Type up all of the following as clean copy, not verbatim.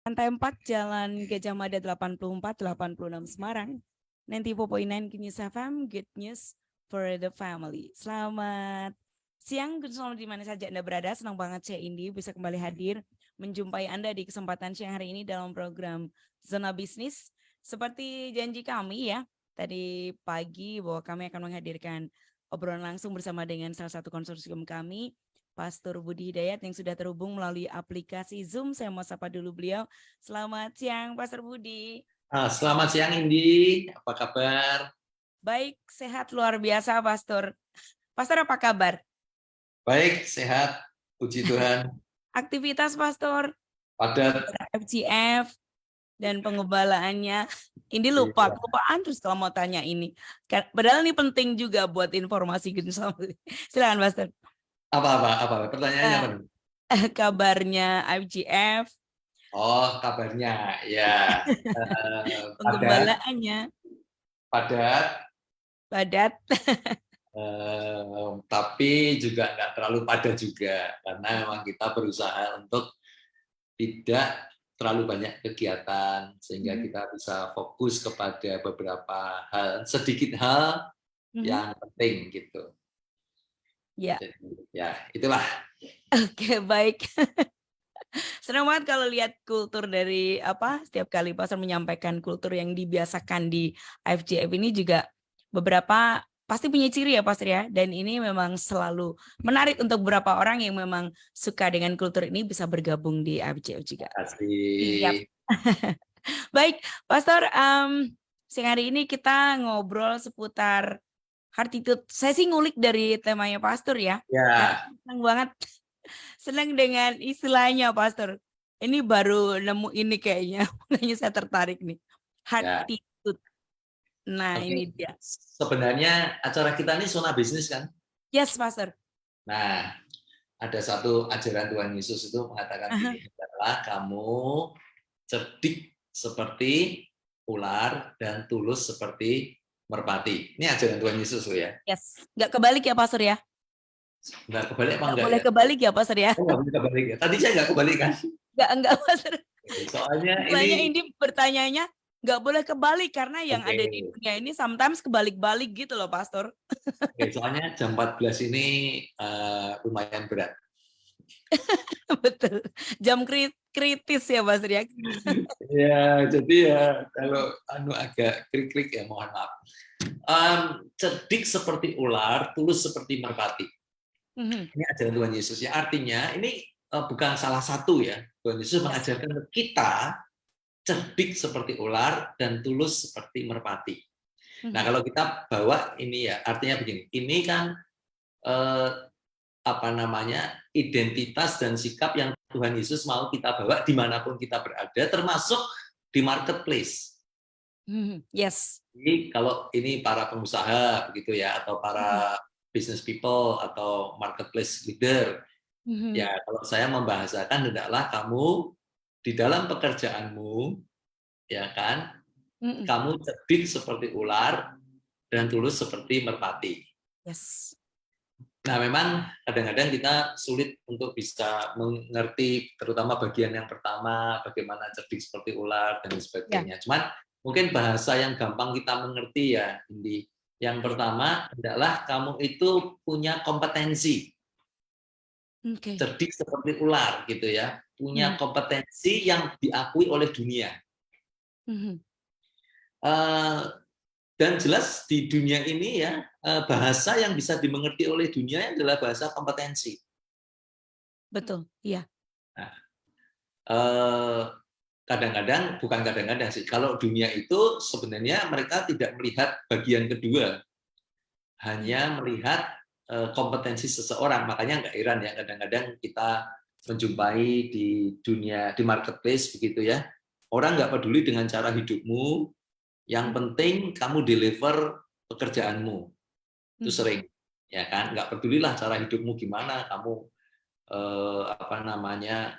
Lantai 4 Jalan Gajah Mada 84-86 Semarang. 94.9 Good News FM, Good News for the Family. Selamat siang, good selamat di mana saja Anda berada. Senang banget saya Indi bisa kembali hadir menjumpai Anda di kesempatan siang hari ini dalam program Zona Bisnis. Seperti janji kami ya, tadi pagi bahwa kami akan menghadirkan obrolan langsung bersama dengan salah satu konsorsium kami, Pastor Budi Hidayat yang sudah terhubung melalui aplikasi Zoom. Saya mau sapa dulu beliau. Selamat siang, Pastor Budi. Selamat siang, Indi. Apa kabar? Baik, sehat luar biasa, Pastor. Pastor, apa kabar? Baik, sehat. Puji Tuhan. Aktivitas, Pastor? Padat. FGF dan pengembalaannya. Ini lupaan terus kalau mau tanya ini. Padahal ini penting juga buat informasi gitu. Silakan, Pastor. Apa? Pertanyaannya apa? Kabarnya FGF. Oh, kabarnya. Ya. Penggembalaannya. Padat. Tapi juga nggak terlalu padat juga. Karena memang kita berusaha untuk tidak terlalu banyak kegiatan. Sehingga kita bisa fokus kepada beberapa hal. Sedikit hal yang penting gitu. Ya. Jadi, ya, itulah. Oke, baik. Senang banget kalau lihat kultur dari setiap kali Pastor menyampaikan kultur yang dibiasakan di IFJF ini juga beberapa pasti punya ciri ya Pastor ya, dan ini memang selalu menarik untuk beberapa orang yang memang suka dengan kultur ini bisa bergabung di IFJF juga. Terima kasih. Baik, Pastor, siang hari ini kita ngobrol seputar Heartitude. Saya sih ngulik dari temanya Pastor ya. Ya. Senang banget. Senang dengan istilahnya, Pastor. Ini baru nemu ini kayaknya. Makanya saya tertarik nih. Heartitude. Nah, ini dia. Sebenarnya acara kita ini zona bisnis kan? Yes, Pastor. Nah, ada satu ajaran Tuhan Yesus itu mengatakan gini, adalah kamu cerdik seperti ular dan tulus seperti merpati. Ini ajaran Tuhan Yesus loh ya. Yes. Nggak kebalik ya, Pastor ya? Nggak kebalik apa enggak boleh ya? Kebalik ya, Pastor ya? Oh, nggak boleh kebalik ya. Tadi saya nggak kebalik kan? Nggak, Pastor. Soalnya ini pertanyaannya nggak boleh kebalik karena yang ada di dunia ini sometimes kebalik-balik gitu loh, Pastor. Soalnya jam 14 ini lumayan berat. Betul. Jam kritis ya, Pastor ya. Ya, jadi ya kalau agak krik-krik ya mohon maaf. Cerdik seperti ular, tulus seperti merpati. Ini ajaran Tuhan Yesus ya. Artinya ini bukan salah satu ya. Tuhan Yesus mengajarkan kita cerdik seperti ular dan tulus seperti merpati. Nah, kalau kita bawa ini ya, artinya begini. Ini kan identitas dan sikap yang Tuhan Yesus mau kita bawa dimanapun kita berada, termasuk di marketplace. Yes. Jadi kalau ini para pengusaha begitu ya, atau para business people atau marketplace leader, ya kalau saya membahasakan hendaklah kamu di dalam pekerjaanmu, ya kan, kamu cerdik seperti ular dan tulus seperti merpati. Yes. Nah, memang kadang-kadang kita sulit untuk bisa mengerti, terutama bagian yang pertama, bagaimana cerdik seperti ular dan sebagainya. Cuman mungkin bahasa yang gampang kita mengerti ya, Indi. Yang pertama adalah kamu itu punya kompetensi. Cerdik seperti ular gitu ya, punya kompetensi yang diakui oleh dunia. Dan jelas di dunia ini ya, bahasa yang bisa dimengerti oleh dunia adalah bahasa kompetensi. Betul, iya. Nah, kadang-kadang, bukan kadang-kadang sih, kalau dunia itu sebenarnya mereka tidak melihat bagian kedua, hanya melihat kompetensi seseorang. Makanya nggak heran ya, kadang-kadang kita menjumpai di dunia, di marketplace begitu ya, orang nggak peduli dengan cara hidupmu, yang penting kamu deliver pekerjaanmu. Itu sering, ya kan? Nggak pedulilah cara hidupmu gimana, kamu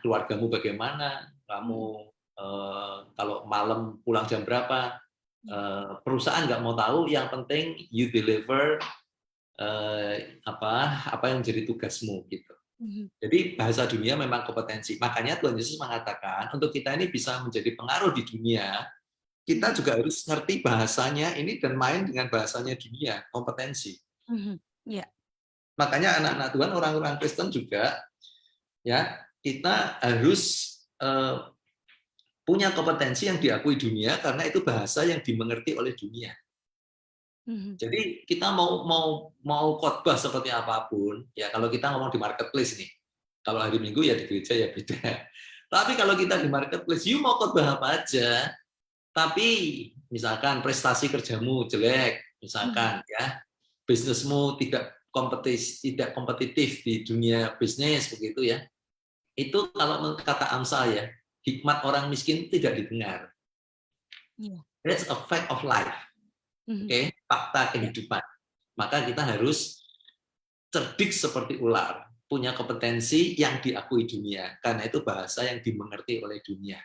keluargamu bagaimana, kamu kalau malam pulang jam berapa, perusahaan nggak mau tahu. Yang penting you deliver apa yang jadi tugasmu gitu. Jadi bahasa dunia memang kompetensi. Makanya Tuhan Yesus mengatakan untuk kita ini bisa menjadi pengaruh di dunia, kita juga harus ngerti bahasanya ini dan main dengan bahasanya dunia, kompetensi. Ya. Makanya anak-anak Tuhan, orang-orang Kristen juga, ya kita harus punya kompetensi yang diakui dunia karena itu bahasa yang dimengerti oleh dunia. Jadi kita mau khotbah seperti apapun, ya kalau kita ngomong di marketplace nih, kalau hari Minggu ya di gereja ya beda. Tapi kalau kita di marketplace, you mau khotbah apa aja, tapi misalkan prestasi kerjamu jelek, misalkan ya bisnismu tidak kompetitif di dunia bisnis begitu ya, itu kalau kata Amsal ya, hikmat orang miskin tidak didengar. That's a fact of life. Oke, fakta kehidupan. Maka kita harus cerdik seperti ular, punya kompetensi yang diakui dunia, karena itu bahasa yang dimengerti oleh dunia.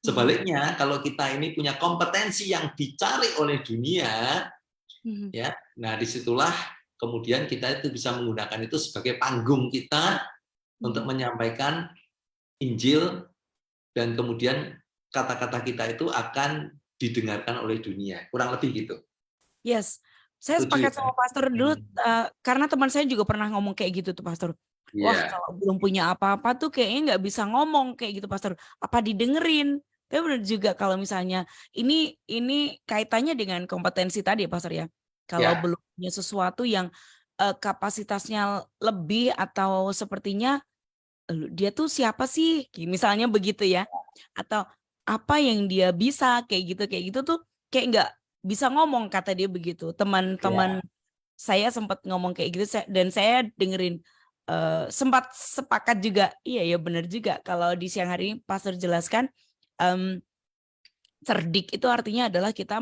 Sebaliknya, kalau kita ini punya kompetensi yang dicari oleh dunia, ya, nah disitulah kemudian kita itu bisa menggunakan itu sebagai panggung kita untuk menyampaikan Injil, dan kemudian kata-kata kita itu akan didengarkan oleh dunia. Kurang lebih gitu. Yes, saya Setuju sepakat ya? sama Pastor dulu karena teman saya juga pernah ngomong kayak gitu tuh Pastor. Wah, Iya. kalau belum punya apa-apa tuh kayaknya nggak bisa ngomong kayak gitu Pastor. Apa didengerin? Tapi benar juga kalau misalnya ini kaitannya dengan kompetensi tadi ya Pastor ya. Kalau Ya. belum punya sesuatu yang kapasitasnya lebih atau sepertinya dia tuh siapa sih? Misalnya begitu ya. Atau apa yang dia bisa kayak gitu tuh kayak nggak bisa ngomong kata dia begitu. Teman-teman Ya. saya sempat ngomong kayak gitu dan saya dengerin sempat sepakat juga. Iya ya benar juga kalau di siang hari ini Pastor jelaskan cerdik itu artinya adalah kita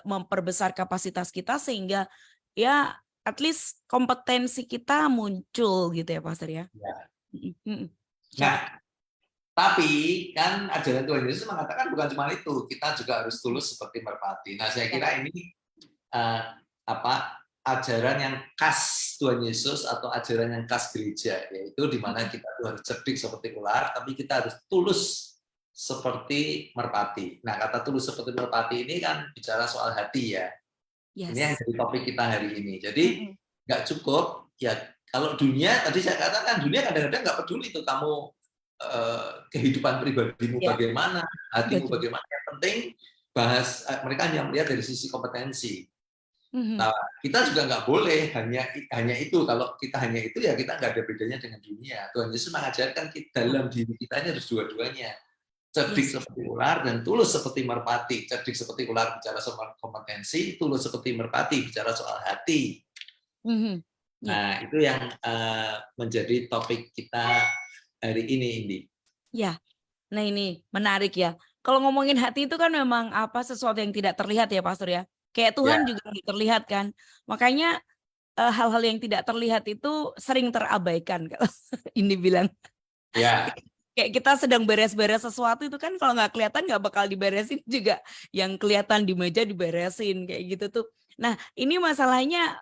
memperbesar kapasitas kita sehingga ya at least kompetensi kita muncul gitu ya Pastor ya. Ya. Siap. Nah, tapi kan ajaran Tuhan Yesus mengatakan bukan cuma itu, kita juga harus tulus seperti merpati. Nah, saya Ya. kira ini ajaran yang khas Tuhan Yesus atau ajaran yang khas gereja, yaitu di mana kita harus cerdik seperti ular, tapi kita harus tulus seperti merpati. Nah, kata tulus seperti merpati ini kan bicara soal hati ya. Yes. Ini yang jadi topik kita hari ini. Jadi nggak cukup ya kalau dunia, tadi saya katakan dunia kadang-kadang nggak peduli itu kamu kehidupan pribadimu bagaimana, hatimu bagaimana. Yang penting bahas mereka hanya melihat dari sisi kompetensi. Nah, kita juga nggak boleh hanya itu. Kalau kita hanya itu ya kita nggak ada bedanya dengan dunia. Tuhan Yesus mengajarkan kita dalam diri kita ini harus dua-duanya. Cerdik seperti ular dan tulus seperti merpati. Cerdik seperti ular bicara soal kompetensi, tulus seperti merpati bicara soal hati. Nah, itu yang menjadi topik kita hari ini, Indi. Ya, nah ini menarik ya. Kalau ngomongin hati itu kan memang sesuatu yang tidak terlihat ya, Pastor ya. Kayak Tuhan juga tidak terlihat kan. Makanya hal-hal yang tidak terlihat itu sering terabaikan kalau ini bilang. Ya. Kayak kita sedang beres-beres sesuatu itu kan kalau nggak kelihatan nggak bakal diberesin juga. Yang kelihatan di meja diberesin kayak gitu tuh. Nah, ini masalahnya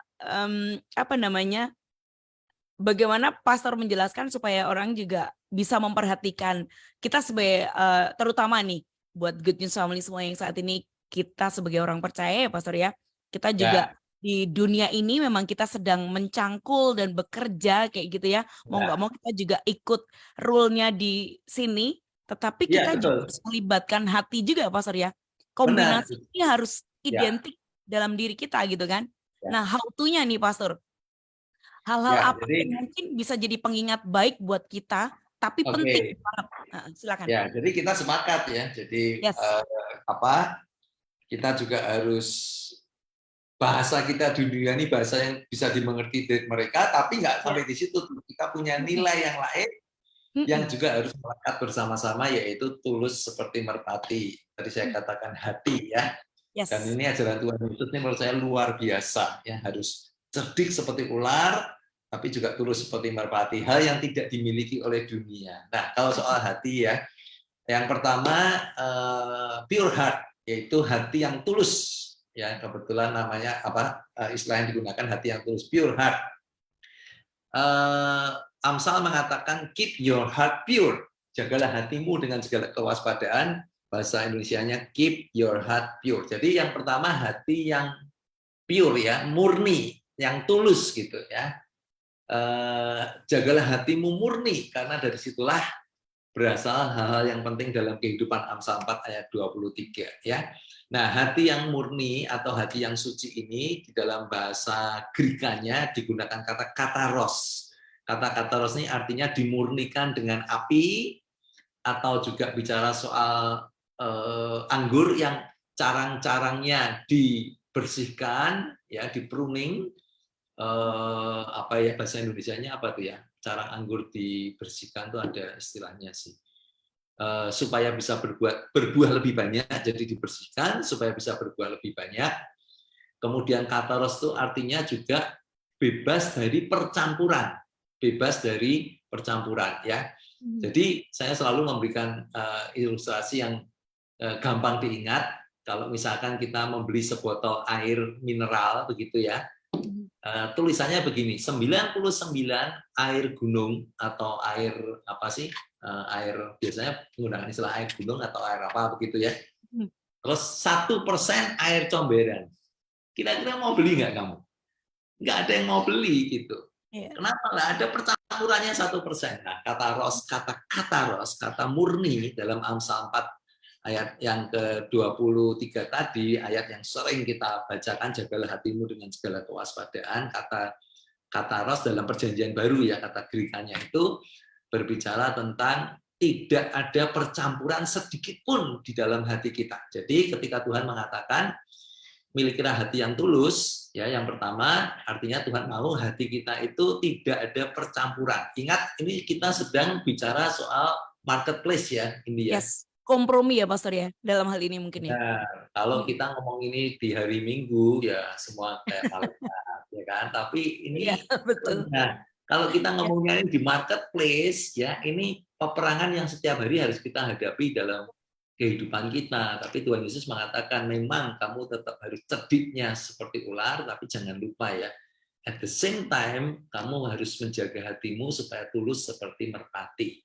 bagaimana pastor menjelaskan supaya orang juga bisa memperhatikan kita sebagai terutama nih buat Good News Family semua yang saat ini kita sebagai orang percaya ya pastor ya, kita juga di dunia ini memang kita sedang mencangkul dan bekerja kayak gitu ya, mau nggak mau kita juga ikut rule-nya di sini, tetapi kita juga harus melibatkan hati juga pastor ya, kombinasi ini harus identik dalam diri kita gitu kan. Nah, how to-nya nih pastor, hal-hal apa yang mungkin bisa jadi pengingat baik buat kita, tapi penting banget. Silakan. Ya, jadi kita sepakat ya. Jadi kita juga harus bahasa kita di dunia ini bahasa yang bisa dimengerti dari mereka, tapi nggak sampai di situ. Kita punya nilai yang lain yang juga harus melekat bersama-sama, yaitu tulus seperti merpati. Tadi saya katakan hati ya. Dan ini ajaran Tuhan Yesus ini menurut saya luar biasa. Ya, harus cerdik seperti ular, tapi juga tulus seperti merpati. Hal yang tidak dimiliki oleh dunia. Nah, kalau soal hati ya, yang pertama pure heart, yaitu hati yang tulus. Ya, kebetulan namanya istilah yang digunakan hati yang tulus, pure heart. Amsal mengatakan keep your heart pure. Jagalah hatimu dengan segala kewaspadaan. Bahasa Indonesianya keep your heart pure. Jadi yang pertama hati yang pure ya, murni, yang tulus gitu ya. Jagalah hatimu murni karena dari situlah berasal hal-hal yang penting dalam kehidupan. Amsal 4 ayat 23 ya. Nah, hati yang murni atau hati yang suci ini di dalam bahasa Grekanya digunakan kata kataros. Kata kataros ini artinya dimurnikan dengan api, atau juga bicara soal anggur yang carang-carangnya dibersihkan ya, di pruning, apa ya bahasa Indonesianya apa tuh ya, carang anggur dibersihkan tuh ada istilahnya sih, supaya bisa berbuah lebih banyak, jadi dibersihkan supaya bisa berbuah lebih banyak. Kemudian kataros itu artinya juga bebas dari percampuran, bebas dari percampuran ya. Jadi saya selalu memberikan ilustrasi yang gampang diingat. Kalau misalkan kita membeli sebotol air mineral begitu ya, tulisannya begini, 99 air gunung atau air apa sih, air biasanya menggunakan istilah air gunung atau air apa begitu ya. Terus 1% air comberan. Kira-kira mau beli nggak kamu? Nggak ada yang mau beli gitu. Kenapa? Nggak ada percampurannya 1%. Nah, kata ros, kata murni dalam Amsal 4 ayat yang ke-23 tadi, ayat yang sering kita bacakan, jagalah hatimu dengan segala kewaspadaan. Kata ros dalam perjanjian baru ya, kata Grekanya itu berbicara tentang tidak ada percampuran sedikit pun di dalam hati kita. Jadi ketika Tuhan mengatakan milikilah hati yang tulus, ya yang pertama artinya Tuhan mau hati kita itu tidak ada percampuran. Ingat, ini kita sedang bicara soal marketplace ya, ini ya. Yes, kompromi ya Pastor ya dalam hal ini mungkin ya. Nah, kalau kita ngomong ini di hari Minggu ya semua kayak malaikat ya kan, tapi ini ya, betul. Nah, kalau kita ngomongnya ini di marketplace ya, ini peperangan yang setiap hari harus kita hadapi dalam kehidupan kita. Tapi Tuhan Yesus mengatakan memang kamu tetap harus cerdiknya seperti ular, tapi jangan lupa ya, at the same time kamu harus menjaga hatimu supaya tulus seperti merpati.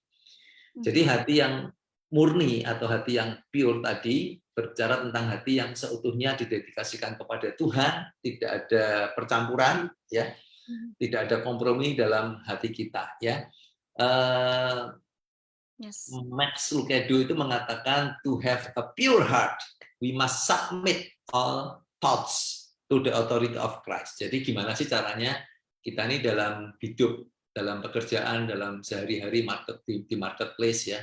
Jadi hati yang murni atau hati yang pure tadi berbicara tentang hati yang seutuhnya didedikasikan kepada Tuhan, tidak ada percampuran ya, tidak ada kompromi dalam hati kita ya. Max Lucado itu mengatakan to have a pure heart we must submit all thoughts to the authority of Christ. Jadi gimana sih caranya kita ini dalam hidup, dalam pekerjaan, dalam sehari-hari di marketplace ya,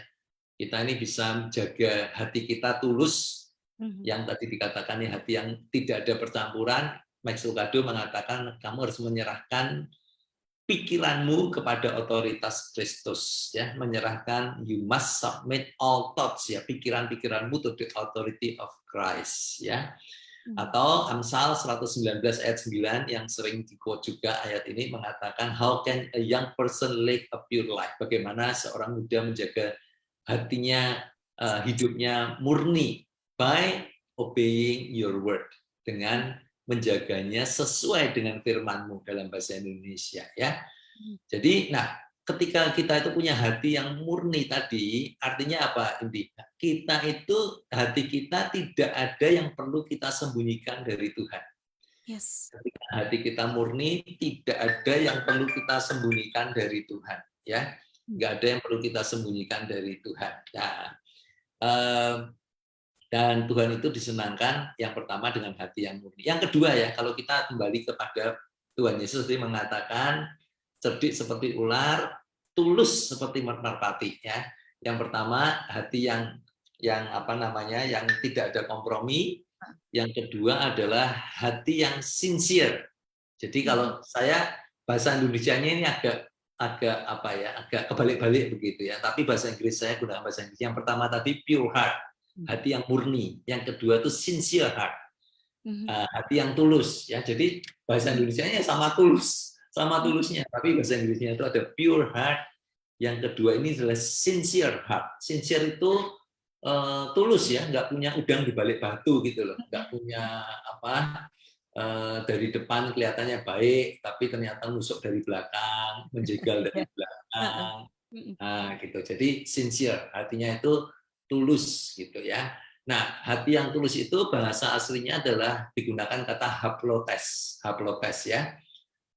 kita ini bisa menjaga hati kita tulus, yang tadi dikatakan ya, hati yang tidak ada percampuran. Max Lucado mengatakan kamu harus menyerahkan pikiranmu kepada otoritas Kristus ya, menyerahkan, you must submit all thoughts ya, pikiran-pikiranmu to the authority of Christ ya. Atau Amsal 119 ayat 9 yang sering di-quote juga ayat ini mengatakan how can a young person live a pure life? Bagaimana seorang muda menjaga hatinya, hidupnya murni by obeying your word, dengan menjaganya sesuai dengan firman-Mu dalam bahasa Indonesia ya. Jadi nah, ketika kita itu punya hati yang murni tadi, artinya apa? Kita itu, hati kita tidak ada yang perlu kita sembunyikan dari Tuhan. Yes. Ketika hati kita murni, tidak ada yang perlu kita sembunyikan dari Tuhan ya. Nggak ada yang perlu kita sembunyikan dari Tuhan. Nah, dan Tuhan itu disenangkan yang pertama dengan hati yang murni. Yang kedua ya, kalau kita kembali kepada Tuhan Yesus tadi mengatakan cerdik seperti ular, tulus seperti merpati ya. Yang pertama hati yang apa namanya, yang tidak ada kompromi. Yang kedua adalah hati yang sincere. Jadi kalau saya bahasa Indonesianya ini agak apa ya, agak kebalik-balik begitu ya. Tapi bahasa Inggris saya gunakan bahasa Inggris. Yang pertama tadi pure heart, hati yang murni. Yang kedua itu sincere heart, hati yang tulus ya. Jadi bahasa Indonesianya sama tulus, sama tulusnya. Tapi bahasa Inggrisnya itu ada pure heart. Yang kedua ini adalah sincere heart. Sincere itu tulus ya, nggak punya udang di balik batu gitu loh, nggak punya apa, dari depan kelihatannya baik, tapi ternyata nusuk dari belakang, menjegal dari Ya. Heeh. belakang. Mm-mm. Nah, gitu. Jadi sincere, artinya itu tulus gitu ya. Nah, hati yang tulus itu bahasa aslinya adalah digunakan kata haplotes, haplotes ya.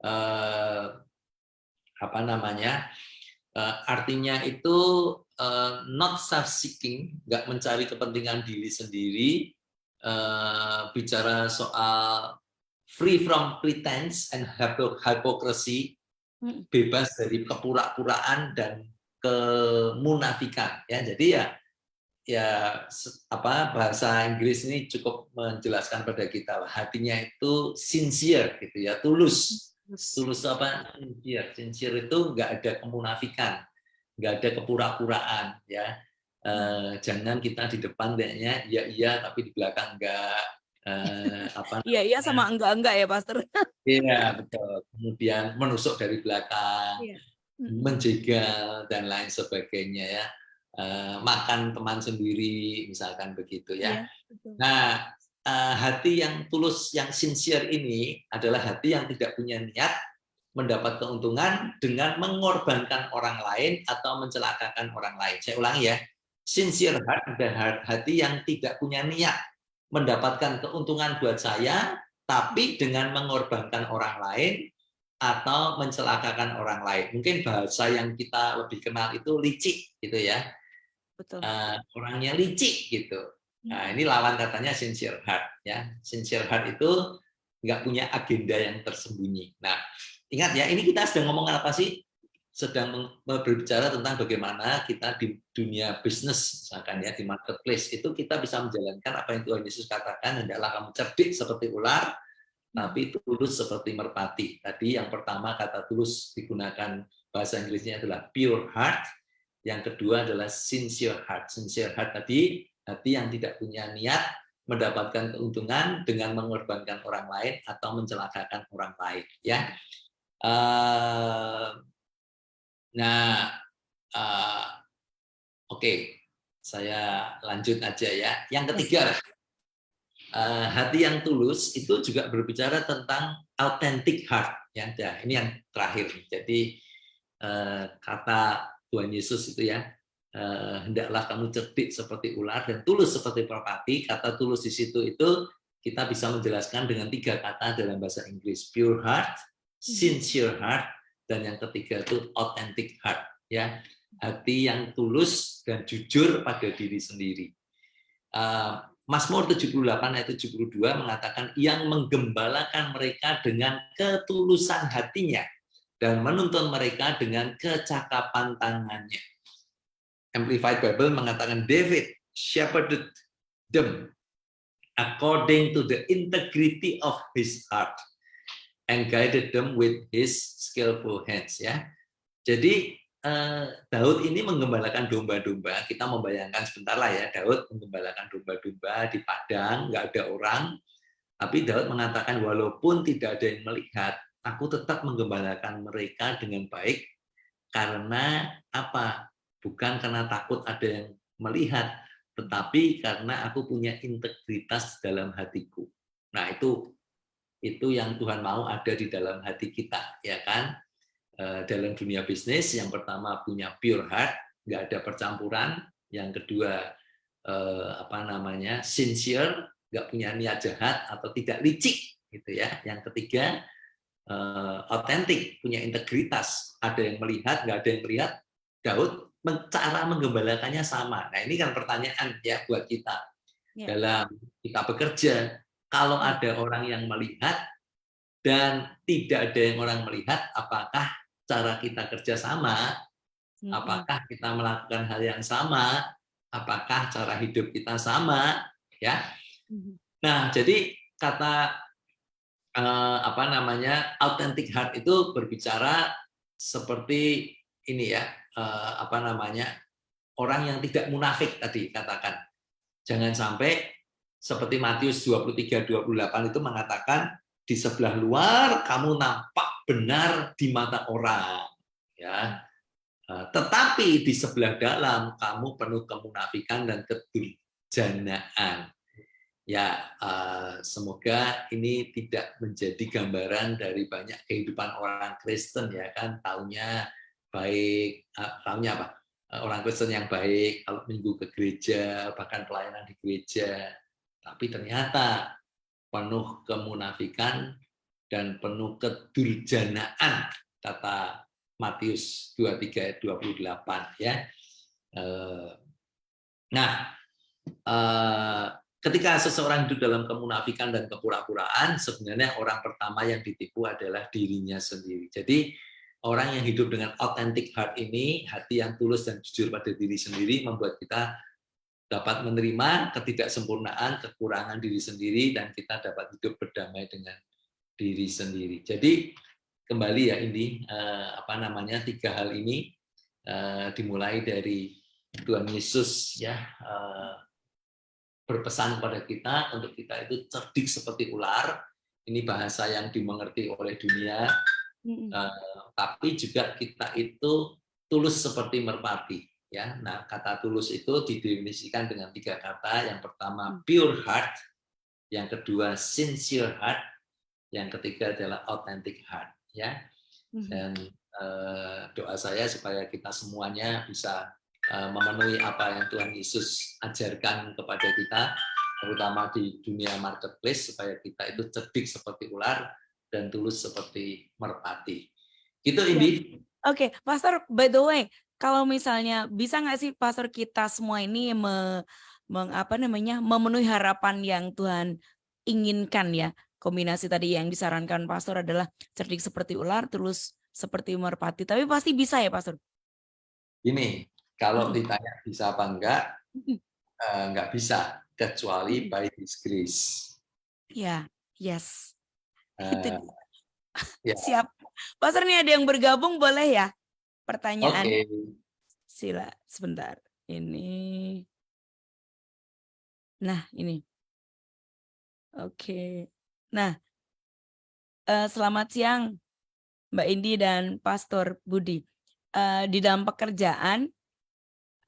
Eh, apa namanya? Artinya itu not self-seeking, nggak mencari kepentingan diri sendiri, bicara soal free from pretense and hypocrisy, Mm-mm. bebas dari kepura-puraan dan kemunafikan. Ya, jadi ya apa bahasa Inggris ini cukup menjelaskan pada kita hatinya itu sincere gitu ya, tulus. Terus, Tulus apa? Sincere. Sincere itu nggak ada kemunafikan, nggak ada kepura-puraan ya. Jangan kita di depan kayaknya iya iya tapi di belakang enggak, apa iya, iya namanya, sama enggak ya, Pastor. iya betul, kemudian menusuk dari belakang, Iya. Mm-mm. menjegal dan lain sebagainya ya. Makan teman sendiri misalkan begitu ya. Iya, betul. Nah, hati yang tulus, yang sincere ini adalah hati yang tidak punya niat mendapat keuntungan dengan mengorbankan orang lain atau mencelakakan orang lain. Saya ulangi ya, sincere heart adalah hati yang tidak punya niat mendapatkan keuntungan buat saya, tapi dengan mengorbankan orang lain atau mencelakakan orang lain. Mungkin bahasa yang kita lebih kenal itu licik gitu ya. Betul. Orangnya licik gitu. Nah, Mm-mm. ini lawan katanya sincere heart ya. Sincere heart itu nggak punya agenda yang tersembunyi. Nah, ingat ya, ini kita sedang ngomong apa sih? Sedang berbicara tentang bagaimana kita di dunia bisnis, misalkan ya, di marketplace, itu kita bisa menjalankan apa yang Tuhan Yesus katakan, hendaklah kamu cerdik seperti ular, tapi tulus seperti merpati. Tadi yang pertama kata tulus digunakan bahasa Inggrisnya adalah pure heart, yang kedua adalah sincere heart. Sincere heart tadi hati yang tidak punya niat mendapatkan keuntungan dengan mengorbankan orang lain atau mencelakakan orang lain. Ya. Nah, oke, saya lanjut aja ya. Yang ketiga, hati yang tulus itu juga berbicara tentang authentic heart. Ya, ini yang terakhir. Jadi kata Tuhan Yesus itu ya, hendaklah kamu cerdik seperti ular dan tulus seperti merpati. Kata tulus di situ itu kita bisa menjelaskan dengan 3 kata dalam bahasa Inggris: pure heart, sincere heart, dan yang ketiga itu authentic heart. Ya, hati yang tulus dan jujur pada diri sendiri. Mazmur 78 ayat 72 mengatakan yang menggembalakan mereka dengan ketulusan hatinya dan menuntun mereka dengan kecakapan tangannya. Amplified Bible mengatakan David shepherded them according to the integrity of his heart and guided them with his skillful hands. Ya, jadi Daud ini menggembalakan domba-domba. Kita membayangkan sebentar lah ya, Daud menggembalakan domba-domba di padang, nggak ada orang. Tapi Daud mengatakan walaupun tidak ada yang melihat, aku tetap menggembalakan mereka dengan baik. Karena apa? Bukan karena takut ada yang melihat, tetapi karena aku punya integritas dalam hatiku. Nah, itu yang Tuhan mau ada di dalam hati kita, ya kan? Dalam dunia bisnis, yang pertama punya pure heart, nggak ada percampuran. Yang kedua sincere, nggak punya niat jahat atau tidak licik, gitu ya. Yang ketiga authentic, punya integritas. Ada yang melihat, nggak ada yang melihat. Daud cara menggembalakannya sama. Nah, ini kan pertanyaan ya buat kita dalam kita bekerja. Kalau ada orang yang melihat dan tidak ada yang orang melihat, apakah cara kita kerja sama, apakah kita melakukan hal yang sama, apakah cara hidup kita sama, ya. Nah, jadi kata authentic heart itu berbicara seperti ini ya, orang yang tidak munafik tadi katakan. Jangan sampai seperti Matius 23:28 itu mengatakan di sebelah luar kamu nampak benar di mata orang, ya. Tetapi di sebelah dalam kamu penuh kemunafikan dan kedurjanaan. Ya, semoga ini tidak menjadi gambaran dari banyak kehidupan orang Kristen ya kan, taunya baik, taunya apa? Orang Kristen yang baik kalau minggu ke gereja, bahkan pelayanan di gereja, tapi ternyata penuh kemunafikan dan penuh kedurjanaan, kata Matius 23 ayat 28 ya. Nah, ketika seseorang hidup dalam kemunafikan dan kepura-puraan, sebenarnya orang pertama yang ditipu adalah dirinya sendiri. Jadi orang yang hidup dengan authentic heart ini, hati yang tulus dan jujur pada diri sendiri, membuat kita dapat menerima ketidaksempurnaan, kekurangan diri sendiri, dan kita dapat hidup berdamai dengan diri sendiri. Jadi kembali ya ini tiga hal ini dimulai dari Tuhan Yesus ya. Berpesan kepada kita untuk kita itu cerdik seperti ular. Ini bahasa yang dimengerti oleh dunia, tapi juga kita itu tulus seperti merpati. Ya, nah kata tulus itu didefinisikan dengan 3 kata. Yang pertama pure heart, yang kedua sincere heart, yang ketiga adalah authentic heart. Ya, dan doa saya supaya kita semuanya bisa memenuhi apa yang Tuhan Yesus ajarkan kepada kita, terutama di dunia marketplace, supaya kita itu cerdik seperti ular dan tulus seperti merpati. Gitu, Indi. Oke, Pastor, by the way, kalau misalnya bisa nggak sih Pastor kita semua ini memenuhi harapan yang Tuhan inginkan ya? Kombinasi tadi yang disarankan Pastor adalah cerdik seperti ular, tulus seperti merpati. Tapi pasti bisa ya, Pastor? Ini kalau ditanya bisa apa enggak bisa, kecuali by His grace. Ya, yes. Ya. Siap. Pastor, ini ada yang bergabung, boleh ya? Pertanyaan. Oke. Sila, sebentar. Ini. Nah, ini. Oke. Nah, selamat siang Mbak Indi dan Pastor Budi. Di dalam pekerjaan,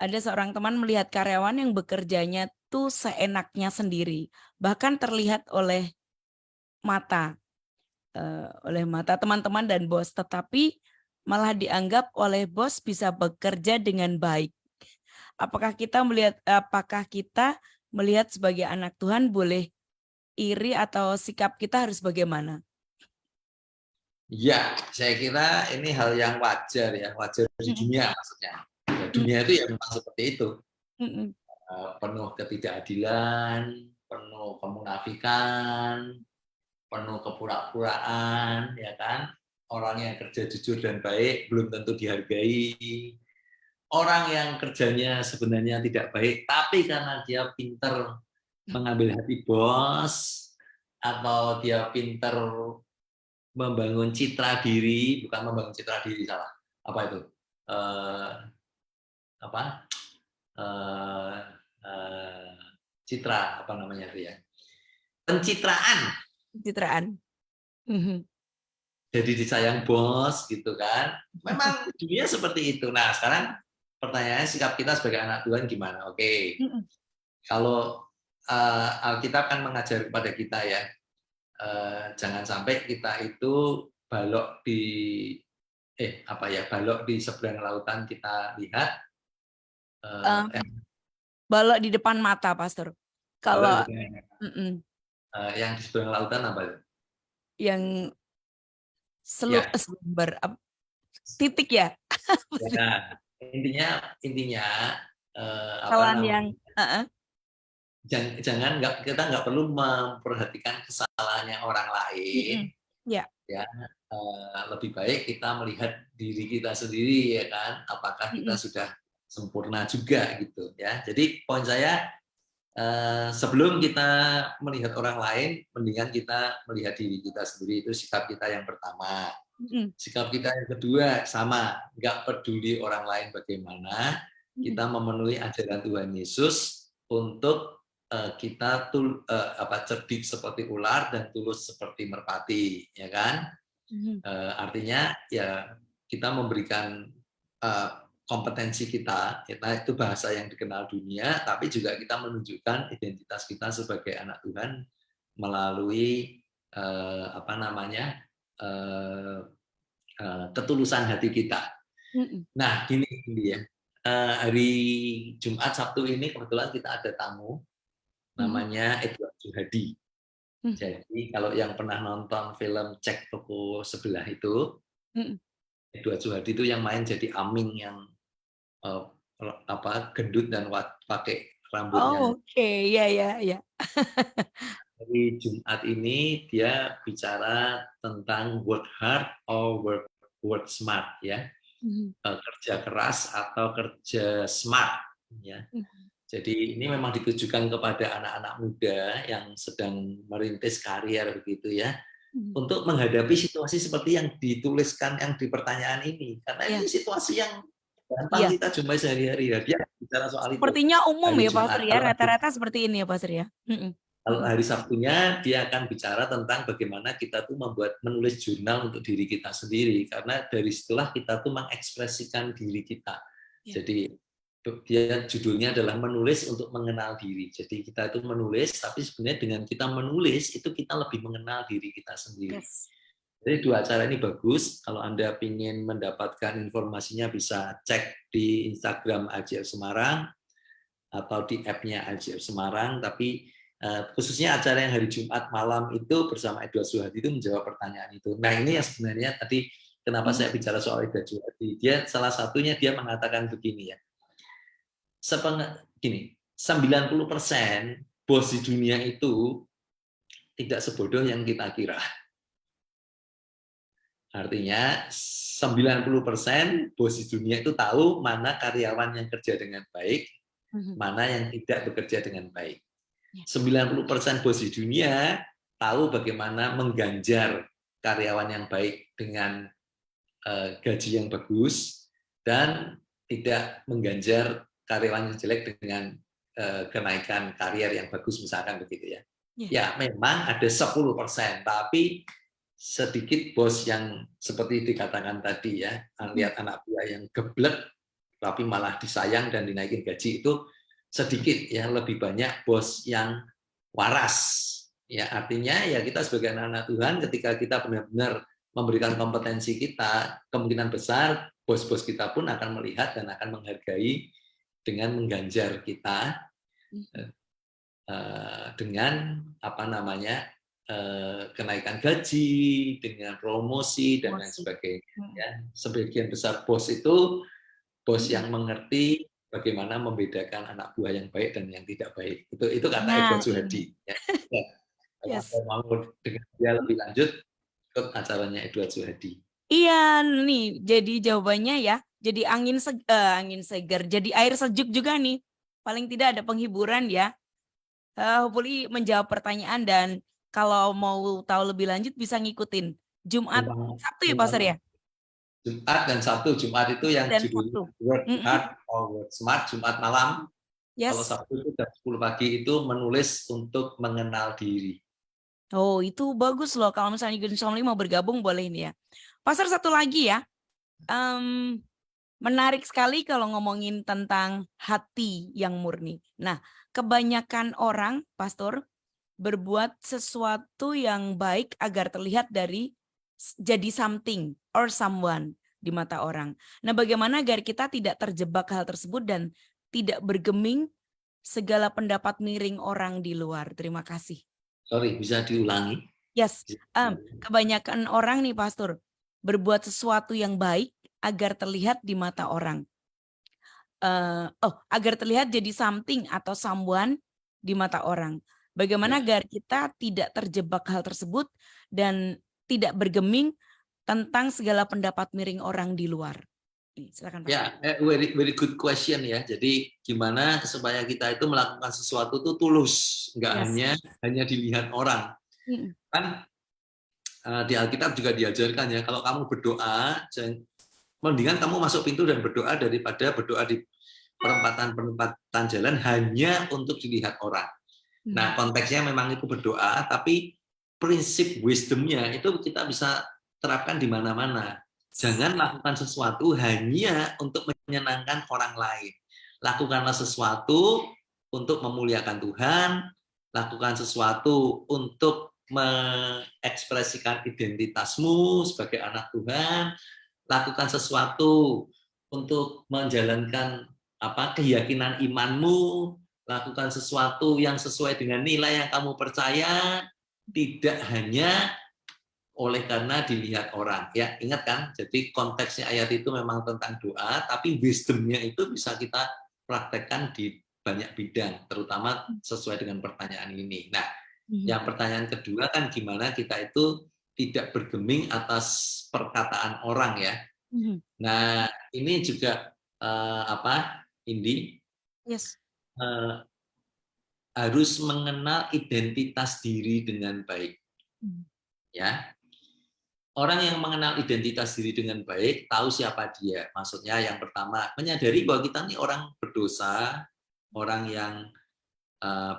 ada seorang teman melihat karyawan yang bekerjanya tuh seenaknya sendiri. Bahkan terlihat oleh mata teman-teman dan bos. Tetapi malah dianggap oleh bos bisa bekerja dengan baik. Apakah kita melihat sebagai anak Tuhan boleh iri atau sikap kita harus bagaimana? Ya, saya kira ini hal yang wajar ya, wajar di dunia maksudnya. Ya, dunia itu ya memang seperti itu. Penuh ketidakadilan, penuh kemunafikan, penuh kepura-puraan, ya kan? Orang yang kerja jujur dan baik belum tentu dihargai. Orang yang kerjanya sebenarnya tidak baik, tapi karena dia pinter mengambil hati bos, atau dia pinter membangun citra diri, bukan membangun citra diri, salah. Apa itu? Citra, apa namanya itu ya? Pencitraan. Jadi disayang bos gitu kan. Memang dunia seperti itu. Nah, sekarang pertanyaannya sikap kita sebagai anak Tuhan gimana? Oke. Kalau Alkitab kan mengajar kepada kita ya, jangan sampai kita itu balok di seberang lautan kita lihat, balok di depan mata, Pastor. Kalau yang di seberang lautan apa? Yang sumber titik ya. Ya, intinya kita nggak perlu memperhatikan kesalahannya orang lain. Ya, lebih baik kita melihat diri kita sendiri ya kan, apakah kita sudah sempurna juga gitu ya. Jadi poin saya, sebelum kita melihat orang lain, mendingan kita melihat diri kita sendiri. Itu sikap kita yang pertama. Sikap kita yang kedua sama, nggak peduli orang lain bagaimana, kita memenuhi ajaran Tuhan Yesus untuk kita cerdik seperti ular dan tulus seperti merpati, ya kan? Artinya ya kita memberikan kompetensi kita, itu bahasa yang dikenal dunia, tapi juga kita menunjukkan identitas kita sebagai anak Tuhan melalui ketulusan hati kita. Nah, gini ya, hari Jumat Sabtu ini kebetulan kita ada tamu, namanya Edward Juhadi. Jadi kalau yang pernah nonton film Cek Toko Sebelah itu, Edward Juhadi itu yang main jadi Aming yang gendut dan pakai rambut yang. Oke, ya. Hari Jumat ini dia bicara tentang work hard or work smart ya. Kerja keras atau kerja smart ya. Jadi ini memang ditujukan kepada anak-anak muda yang sedang merintis karier begitu ya, untuk menghadapi situasi seperti yang dituliskan yang di pertanyaan ini, karena ini situasi yang gampang kita jumpai sehari-hari ya. Dia bicara soal sepertinya itu. umum Hari ya Pak Jumat. Sri ya, rata-rata seperti ini ya Pak Sri ya. Kalau hari Sabtunya dia akan bicara tentang bagaimana kita tuh menulis jurnal untuk diri kita sendiri, karena dari situlah kita tuh mengekspresikan diri kita. Jadi dia judulnya adalah menulis untuk mengenal diri. Jadi kita itu menulis, tapi sebenarnya dengan kita menulis itu kita lebih mengenal diri kita sendiri. Jadi dua acara ini bagus. Kalau Anda ingin mendapatkan informasinya bisa cek di Instagram IJF Semarang atau di app-nya IJF Semarang. Tapi khususnya acara yang hari Jumat malam itu bersama Edward Juhadi itu menjawab pertanyaan itu. Nah ini yang sebenarnya tadi kenapa saya bicara soal Edward Juhadi. Dia salah satunya dia mengatakan begini ya. 90% bos di dunia itu tidak sebodoh yang kita kira. Artinya 90% bos di dunia itu tahu mana karyawan yang kerja dengan baik, mana yang tidak bekerja dengan baik. 90% bos di dunia tahu bagaimana mengganjar karyawan yang baik dengan gaji yang bagus dan tidak mengganjar karyawan yang jelek dengan kenaikan karier yang bagus misalkan begitu ya. Ya memang ada 10%, tapi sedikit bos yang seperti dikatakan tadi ya, lihat anak buah yang geblek tapi malah disayang dan dinaikin gaji itu sedikit ya, lebih banyak bos yang waras. Ya artinya ya kita sebagai anak-anak Tuhan ketika kita benar-benar memberikan kompetensi kita, kemungkinan besar bos-bos kita pun akan melihat dan akan menghargai dengan mengganjar kita dengan kenaikan gaji, dengan promosi dan lain sebagainya. Ya. Sebagian besar bos itu bos yang mengerti bagaimana membedakan anak buah yang baik dan yang tidak baik. Itu kata Edward Juhadi. Ya. Kalau saya mau dengan dia lebih lanjut, ikut acaranya Edward Juhadi. Iya nih, jadi jawabannya ya. Jadi angin segar, jadi air sejuk juga nih. Paling tidak ada penghiburan ya. Hopefully menjawab pertanyaan, dan kalau mau tahu lebih lanjut bisa ngikutin Jumat Sabtu ya Pak Sri ya? Jumat dan Sabtu. Jumat itu yang judulnya Work Hard or Work Smart, Jumat malam. Kalau Sabtu itu jam 10 pagi itu menulis untuk mengenal diri. Oh itu bagus loh, kalau misalnya Good Family mau bergabung boleh ini ya. Pastor satu lagi ya. Menarik sekali kalau ngomongin tentang hati yang murni. Nah, kebanyakan orang, Pastor, berbuat sesuatu yang baik agar terlihat jadi something or someone di mata orang. Nah, bagaimana agar kita tidak terjebak hal tersebut dan tidak bergeming segala pendapat miring orang di luar? Terima kasih. Sorry, bisa diulangi? Yes, kebanyakan orang nih, Pastor, berbuat sesuatu yang baik agar terlihat di mata orang. Agar terlihat jadi something atau someone di mata orang. Bagaimana agar kita tidak terjebak hal tersebut dan tidak bergeming tentang segala pendapat miring orang di luar. Silakan Pak. Ya, very good question ya. Jadi gimana supaya kita itu melakukan sesuatu itu tulus, nggak hanya dilihat orang. Kan di Alkitab juga diajarkan ya, kalau kamu berdoa, mendingan kamu masuk pintu dan berdoa daripada berdoa di perempatan jalan hanya untuk dilihat orang. Nah, konteksnya memang itu berdoa, tapi prinsip wisdom-nya itu kita bisa terapkan di mana-mana. Jangan lakukan sesuatu hanya untuk menyenangkan orang lain. Lakukanlah sesuatu untuk memuliakan Tuhan, lakukan sesuatu untuk mengekspresikan identitasmu sebagai anak Tuhan, lakukan sesuatu untuk menjalankan keyakinan imanmu, lakukan sesuatu yang sesuai dengan nilai yang kamu percaya, tidak hanya oleh karena dilihat orang. Ya, ingat kan? Jadi konteksnya ayat itu memang tentang doa, tapi wisdomnya itu bisa kita praktekkan di banyak bidang, terutama sesuai dengan pertanyaan ini. Nah, yang pertanyaan kedua kan gimana kita itu tidak bergeming atas perkataan orang ya. Nah, ini juga Indi, Yes. harus mengenal identitas diri dengan baik. Ya, orang yang mengenal identitas diri dengan baik, tahu siapa dia. Maksudnya yang pertama, menyadari bahwa kita ini orang berdosa, orang yang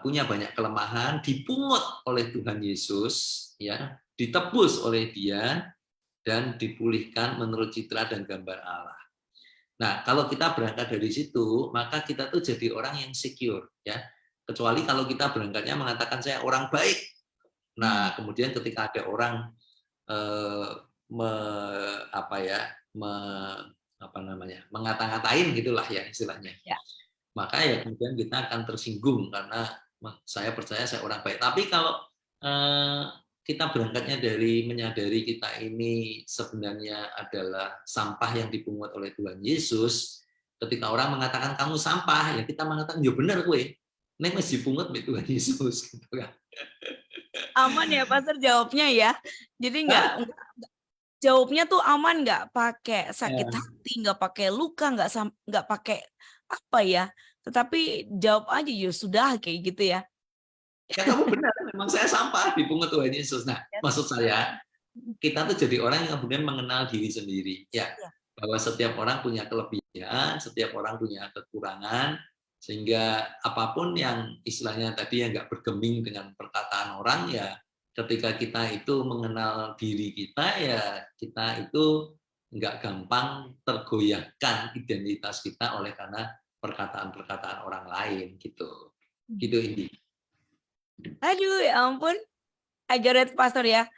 punya banyak kelemahan, dipungut oleh Tuhan Yesus, ya, ditebus oleh Dia, dan dipulihkan menurut citra dan gambar Allah. Nah, kalau kita berangkat dari situ, maka kita tuh jadi orang yang secure, ya. Kecuali kalau kita berangkatnya mengatakan saya orang baik. Nah, kemudian ketika ada orang mengata-ngatain gitulah ya istilahnya. Ya. Maka ya kemudian kita akan tersinggung karena saya percaya saya orang baik. Tapi kalau kita berangkatnya dari menyadari kita ini sebenarnya adalah sampah yang dipungut oleh Tuhan Yesus, ketika orang mengatakan kamu sampah, ya kita mengatakan ya benar gue. Nek masih dipungut oleh Tuhan Yesus gitu kan. Aman ya Pastor jawabnya ya. Jadi jawabnya tuh aman, nggak pakai sakit hati, nggak pakai luka, nggak pakai apa ya. Tetapi jawab aja ya sudah kayak gitu ya. Ya kamu benar, memang saya sampah dipungut Tuhan Yesus. Nah, maksud saya kita tuh jadi orang yang kemudian mengenal diri sendiri. Ya, bahwa setiap orang punya kelebihan, setiap orang punya kekurangan, sehingga apapun yang istilahnya tadi yang nggak bergeming dengan perkataan orang, ya ketika kita itu mengenal diri kita, ya kita itu nggak gampang tergoyahkan identitas kita oleh karena perkataan-perkataan orang lain gitu. Gitu Indi. Aduh ya ampun. I get it, Pastor ya.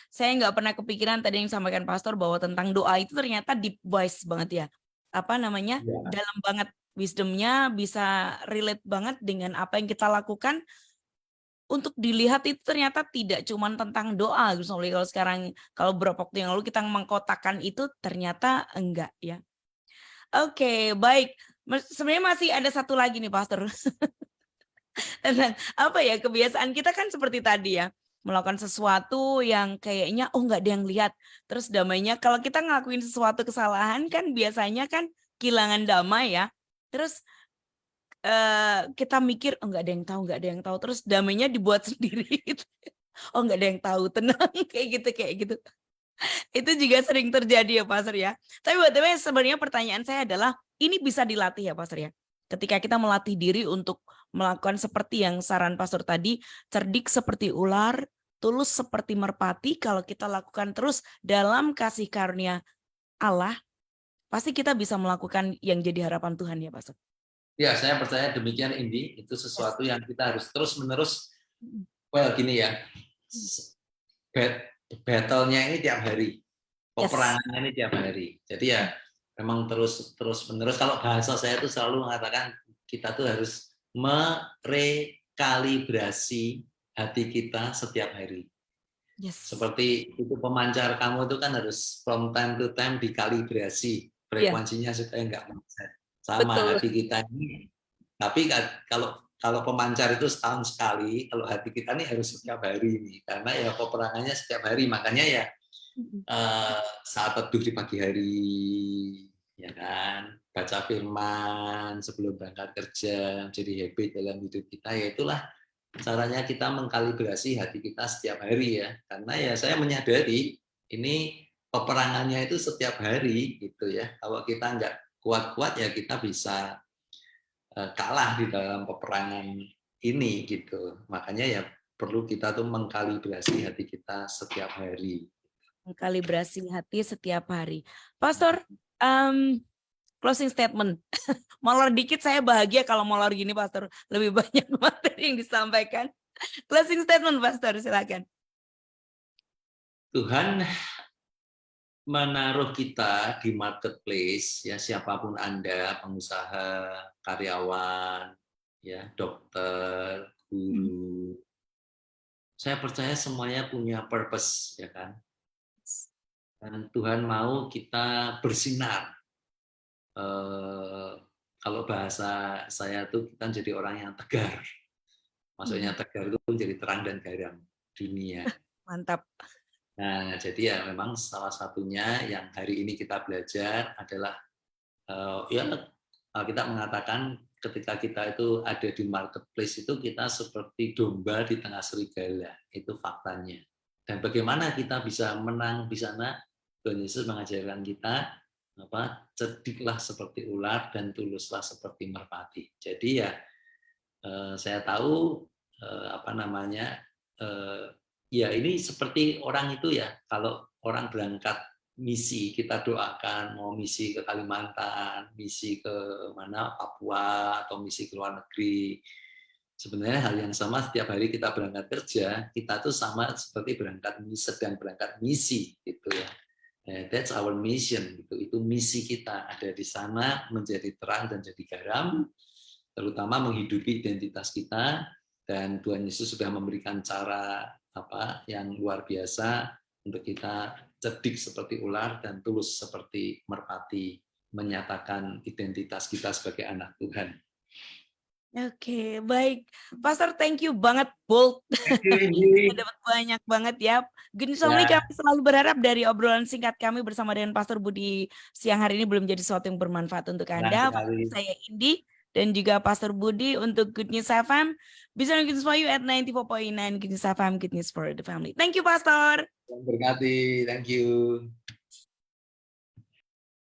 Saya nggak pernah kepikiran tadi yang disampaikan Pastor bahwa tentang doa itu ternyata deep voice banget ya. Apa namanya? Ya. Dalam banget wisdomnya, bisa relate banget dengan apa yang kita lakukan. Untuk dilihat itu ternyata tidak cuma tentang doa. Kalau sekarang, kalau beberapa waktu yang lalu kita mengkotakkan itu, ternyata enggak ya. Oke, baik. Sebenarnya masih ada satu lagi nih, Pastor. Tentang apa ya, kebiasaan kita kan seperti tadi ya, melakukan sesuatu yang kayaknya nggak ada yang lihat, terus damainya kalau kita ngelakuin sesuatu kesalahan kan biasanya kan kehilangan damai ya, terus kita mikir nggak ada yang tahu, terus damainya dibuat sendiri. Nggak ada yang tahu, tenang. kayak gitu itu juga sering terjadi ya Pastor ya. Tapi sebenarnya pertanyaan saya adalah ini bisa dilatih ya Pastor ya. Ketika kita melatih diri untuk melakukan seperti yang saran Pastor tadi, cerdik seperti ular, tulus seperti merpati, kalau kita lakukan terus dalam kasih karunia Allah, pasti kita bisa melakukan yang jadi harapan Tuhan ya Pastor. Ya, saya percaya demikian Indi, itu sesuatu yang kita harus terus-menerus, gini ya, battle-nya ini tiap hari, peperangannya ini tiap hari. Jadi ya memang terus-menerus, kalau bahasa saya itu selalu mengatakan kita tuh harus merekalibrasi hati kita setiap hari. Seperti itu pemancar kamu itu kan harus from time to time dikalibrasi, frekuensinya supaya nggak meleset. Sama hati kita ini, tapi kalau pemancar itu setahun sekali, kalau hati kita ini harus setiap hari ini, karena ya peperangannya setiap hari, makanya ya saat teduh di pagi hari, ya kan, baca firman sebelum berangkat kerja, jadi habit dalam hidup kita, ya itulah caranya kita mengkalibrasi hati kita setiap hari ya, karena ya saya menyadari ini peperangannya itu setiap hari gitu ya, kalau kita nggak kuat-kuat ya kita bisa kalah di dalam peperangan ini gitu. Makanya ya perlu kita tuh mengkalibrasi hati kita setiap hari. Kalibrasi hati setiap hari. Pastor, closing statement. Molor dikit saya bahagia kalau molor gini, Pastor. Lebih banyak materi yang disampaikan. Closing statement, Pastor, silakan. Tuhan menaruh kita di marketplace, ya siapapun Anda, pengusaha, karyawan, ya dokter, guru. Saya percaya semuanya punya purpose, ya kan? Dan Tuhan mau kita bersinar. Kalau bahasa saya tuh kita jadi orang yang tegar. Maksudnya tegar itu menjadi terang dan garam dunia. Mantap. Nah, jadi ya memang salah satunya yang hari ini kita belajar adalah ya kita mengatakan ketika kita itu ada di marketplace itu kita seperti domba di tengah serigala, itu faktanya. Dan bagaimana kita bisa menang di sana? Tuhan Yesus mengajarkan kita cerdiklah seperti ular dan tuluslah seperti merpati. Jadi ya saya tahu ya ini seperti orang itu ya, kalau orang berangkat misi, kita doakan mau misi ke Kalimantan, misi ke mana Papua atau misi ke luar negeri. Sebenarnya hal yang sama setiap hari kita berangkat kerja, kita tuh sama seperti sedang berangkat misi gitu ya. That's our mission gitu. Itu misi kita ada di sana menjadi terang dan jadi garam, terutama menghidupi identitas kita, dan Tuhan Yesus sudah memberikan cara yang luar biasa untuk kita cerdik seperti ular dan tulus seperti merpati, menyatakan identitas kita sebagai anak Tuhan. Oke, baik. Pastor, thank you banget, bold. Dapat banyak banget ya. Goodness Family, kami selalu berharap dari obrolan singkat kami bersama dengan Pastor Budi siang hari ini belum jadi sesuatu yang bermanfaat untuk Anda. Saya Indi dan juga Pastor Budi untuk Good News FM. Bisa Good News for You at 94.9 Good News FM, Good News for the Family. Thank you, Pastor. Berkati, thank you.